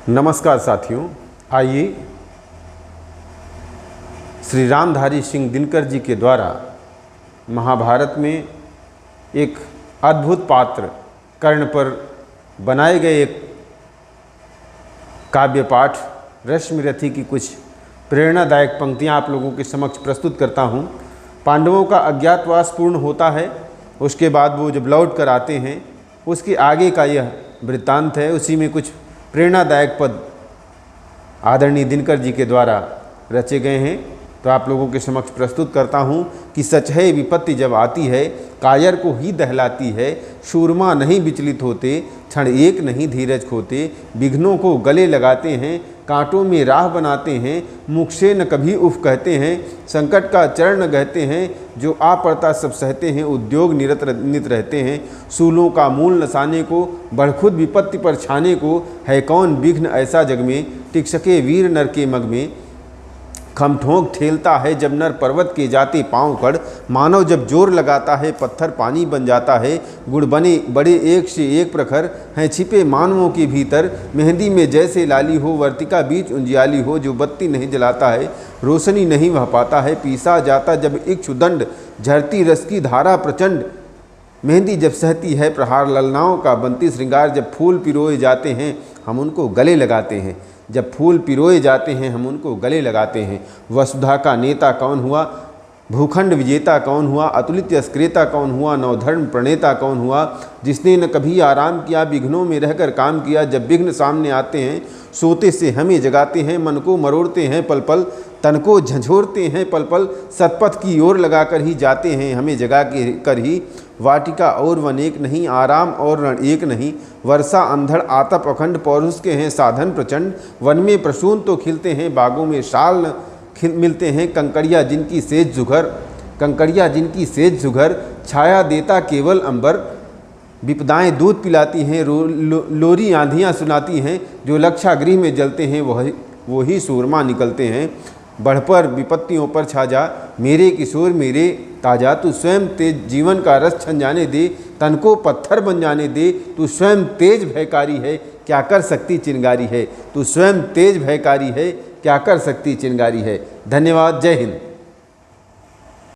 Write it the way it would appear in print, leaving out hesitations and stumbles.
नमस्कार साथियों, आइए श्री रामधारी सिंह दिनकर जी के द्वारा महाभारत में एक अद्भुत पात्र कर्ण पर बनाए गए एक काव्य पाठ रश्मिरथी की कुछ प्रेरणादायक पंक्तियां आप लोगों के समक्ष प्रस्तुत करता हूं। पांडवों का अज्ञातवास पूर्ण होता है, उसके बाद वो जब लौट कर आते हैं उसके आगे का यह वृत्तांत है। उसी में कुछ प्रेरणादायक पद आदरणीय दिनकर जी के द्वारा रचे गए हैं, तो आप लोगों के समक्ष प्रस्तुत करता हूं कि सच है विपत्ति जब आती है कायर को ही दहलाती है। शूरमा नहीं विचलित होते, क्षण एक नहीं धीरज खोते। विघ्नों को गले लगाते हैं, कांटों में राह बनाते हैं। मुख से न कभी उफ कहते हैं, संकट का चरण न गहते हैं। जो आ पड़ता सब सहते हैं, उद्योग नित रहते हैं। सूलों का मूल नसाने को, बढ़खुद विपत्ति पर छाने को। है कौन विघ्न ऐसा जग में, टिक सके वीर नर के मग में। खमठोंक ठेलता है जब नर पर्वत के जाते पांव कड़। मानव जब जोर लगाता है पत्थर पानी बन जाता है। गुण बने बड़े एक से एक प्रखर, हैं छिपे मानवों के भीतर। मेहंदी में जैसे लाली हो, वर्तिका बीच उंजियाली हो। जो बत्ती नहीं जलाता है रोशनी नहीं वह पाता है। पीसा जाता जब इक्षुदंड, झरती रस की धारा प्रचंड। मेहंदी जब सहती है प्रहार, ललनाओं का बनती श्रृंगार। जब फूल पिरोए जाते हैं हम उनको गले लगाते हैं। जब फूल पिरोए जाते हैं हम उनको गले लगाते हैं। वसुधा का नेता कौन हुआ, भूखंड विजेता कौन हुआ। अतुलित अस्क्रेता कौन हुआ, नवधर्म प्रणेता कौन हुआ। जिसने न कभी आराम किया, विघ्नों में रहकर काम किया। जब विघ्न सामने आते हैं सोते से हमें जगाते हैं। मन को मरोड़ते हैं पल पल, तन को झंझोड़ते हैं पल पल। सतपथ की ओर लगाकर ही जाते हैं हमें जगा के कर ही। वाटिका और वन एक नहीं, आराम और रण एक नहीं। वर्षा अंधड़ आतप अखंड, पौरुष के हैं साधन प्रचंड। वन में प्रसून तो खिलते हैं, बागों में शाल मिलते हैं। कंकड़िया जिनकी सेज जुघर, कंकड़िया जिनकी सेज जुघर। छाया देता केवल अंबर, विपदाएं दूध पिलाती हैं। लोरी आंधियां सुनाती हैं। जो लक्षागृह में जलते हैं वही सूरमा निकलते हैं। बढ़ पर विपत्तियों पर छा जा, मेरे किशोर मेरे ताजा। तू स्वयं तेज जीवन का रस छन जाने दे, तन को पत्थर बन जाने दे। तू स्वयं तेज भयकारी है, क्या कर सकती चिंगारी है। तू स्वयं तेज भयकारी है, क्या कर सकती चिंगारी है। धन्यवाद। जय हिंद।